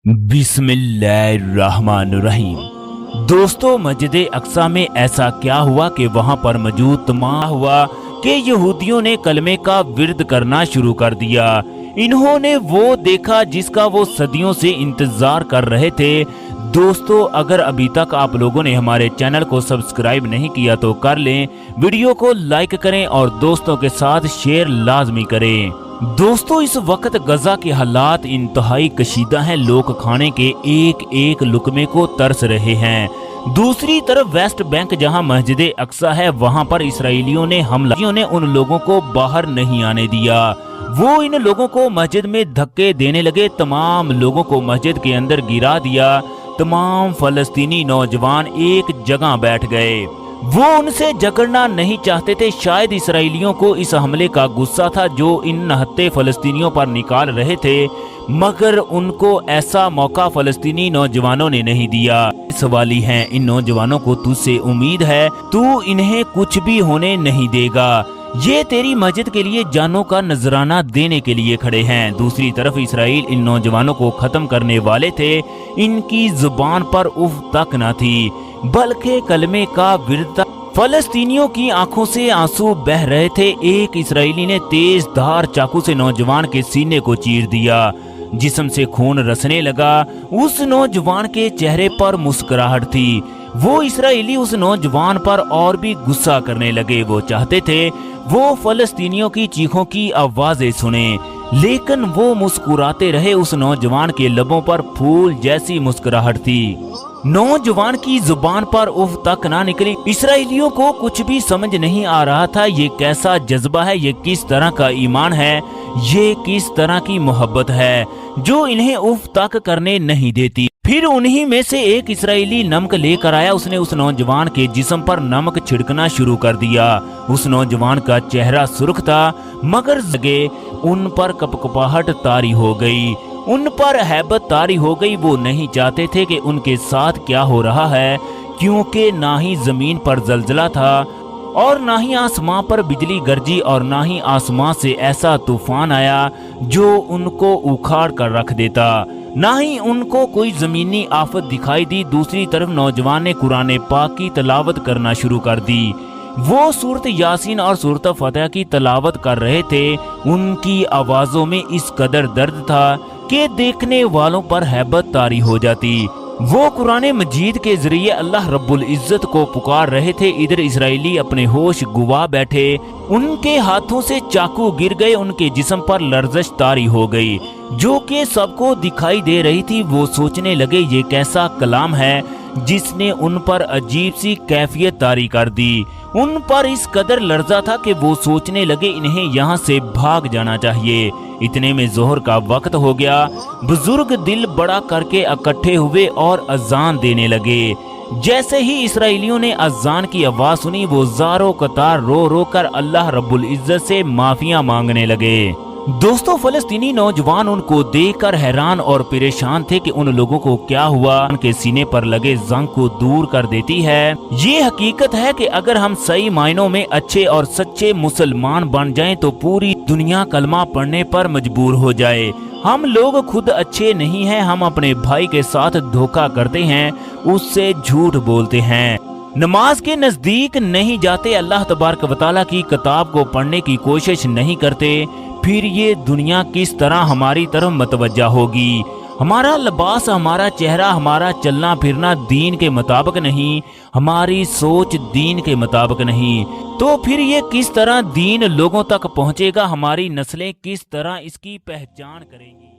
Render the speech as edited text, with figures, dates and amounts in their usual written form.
बिस्मिल्लाहिर्रहमानिर्रहीम। दोस्तों, मस्जिद अक्सा में ऐसा क्या हुआ कि वहां पर मौजूद तमाम हुआ कि यहूदियों ने कलमे का विर्द करना शुरू कर दिया। इन्होंने वो देखा जिसका वो सदियों से इंतजार कर रहे थे। दोस्तों, अगर अभी तक आप लोगों ने हमारे चैनल को सब्सक्राइब नहीं किया तो कर लें, वीडियो को लाइक करें और दोस्तों के साथ शेयर लाजमी करें। दोस्तों, इस वक्त गजा के हालात इंतहाई कशीदा हैं। लोग खाने के एक एक लुकमे को तरस रहे हैं। दूसरी तरफ वेस्ट बैंक जहां मस्जिद अक्सा है, वहां पर इसराइलियों ने उन लोगों को बाहर नहीं आने दिया। वो इन लोगों को मस्जिद में धक्के देने लगे, तमाम लोगों को मस्जिद के अंदर गिरा दिया। तमाम फलस्तीनी नौजवान एक जगह बैठ गए। वो उनसे झगड़ना नहीं चाहते थे। शायद इसराइलियों को इस हमले का गुस्सा था जो इन नहत्ते फलस्तीनियों पर निकाल रहे थे, मगर उनको ऐसा मौका फलस्तीनी नौजवानों ने नहीं दिया। सवाली हैं, इन नौजवानों को तुझसे उम्मीद है, तू इन्हें कुछ भी होने नहीं देगा। ये तेरी मस्जिद के लिए जानों का नजराना देने के लिए खड़े हैं। दूसरी तरफ इसराइल इन नौजवानों को खत्म करने वाले थे। इनकी जुबान पर उफ तक न थी, बल्कि कलमे का विर्द। फलस्तीनियों की आंखों से आंसू बह रहे थे। एक इसराइली ने तेज धार चाकू से नौजवान के सीने को चीर दिया। जिस्म से खून रसने लगा। उस नौजवान के चेहरे पर मुस्कुराहट थी। वो इसराइली उस नौजवान पर और भी गुस्सा करने लगे। वो चाहते थे वो फलस्तीनियों की चीखों की आवाजें सुने, लेकिन वो मुस्कुराते रहे। उस नौजवान के लबों पर फूल जैसी मुस्कुराहट थी। नौजवान की जुबान पर उफ तक ना निकली। इसराइलियों को कुछ भी समझ नहीं आ रहा था। ये कैसा जज्बा है, ये किस तरह का ईमान है, ये किस तरह की मोहब्बत है जो इन्हें उफ तक करने नहीं देती। फिर उन्हीं में से एक इसराइली नमक लेकर आया। उसने उस नौजवान के जिस्म पर नमक छिड़कना शुरू कर दिया। उस नौजवान का चेहरा सुर्ख था, मगर जगह उन पर कपकपाहट तारी हो गई, उन पर हैबत तारी हो गई। वो नहीं चाहते थे कि उनके साथ क्या हो रहा है, क्योंकि ना ही जमीन पर जलजला था और ना ही आसमां पर बिजली गरजी और ना ही आसमां से ऐसा तूफान आया जो उनको उखाड़ कर रख देता। ना ही उनको कोई जमीनी आफत दिखाई दी। दूसरी तरफ नौजवान ने कुरान पाक की तलावत करना शुरू कर दी। वो सूरत यासीन और सूरत फतह की तलावत कर रहे थे। उनकी आवाजों में इस कदर दर्द था कि देखने वालों पर हैबत तारी हो जाती। वो कुरान मजीद के जरिए अल्लाह रब्बुल इज्जत को पुकार रहे थे। इधर इसराइली अपने होश गुवा बैठे। उनके हाथों से चाकू गिर गए। उनके जिस्म पर लर्जिश तारी हो गई जो कि सबको दिखाई दे रही थी। वो सोचने लगे ये कैसा कलाम है जिसने उन पर अजीब सी कैफियत तारी कर दी। उन पर इस कदर लर्जा था कि वो सोचने लगे इन्हें यहाँ से भाग जाना चाहिए। इतने में जोहर का वक्त हो गया। बुजुर्ग दिल बड़ा करके इकट्ठे हुए और अजान देने लगे। जैसे ही इसराइलियों ने अजान की आवाज सुनी, वो ज़ारो कतार रो रो कर अल्लाह रब्बुल इज्जत से माफिया मांगने लगे। दोस्तों, फलस्तीनी नौजवान उनको देखकर हैरान और परेशान थे कि उन लोगों को क्या हुआ। उनके सीने पर लगे जंग को दूर कर देती है। ये हकीकत है कि अगर हम सही मायनों में अच्छे और सच्चे मुसलमान बन जाएं तो पूरी दुनिया कलमा पढ़ने पर मजबूर हो जाए। हम लोग खुद अच्छे नहीं हैं, हम अपने भाई के साथ धोखा करते हैं, उससे झूठ बोलते हैं, नमाज के नजदीक नहीं जाते, अल्लाह तबारक व तआला की किताब को पढ़ने की कोशिश नहीं करते। फिर ये दुनिया किस तरह हमारी तरफ मतवज्जा होगी। हमारा लिबास, हमारा चेहरा, हमारा चलना फिरना दीन के मुताबिक नहीं, हमारी सोच दीन के मुताबिक नहीं, तो फिर ये किस तरह दीन लोगों तक पहुंचेगा। हमारी नस्लें किस तरह इसकी पहचान करेंगी।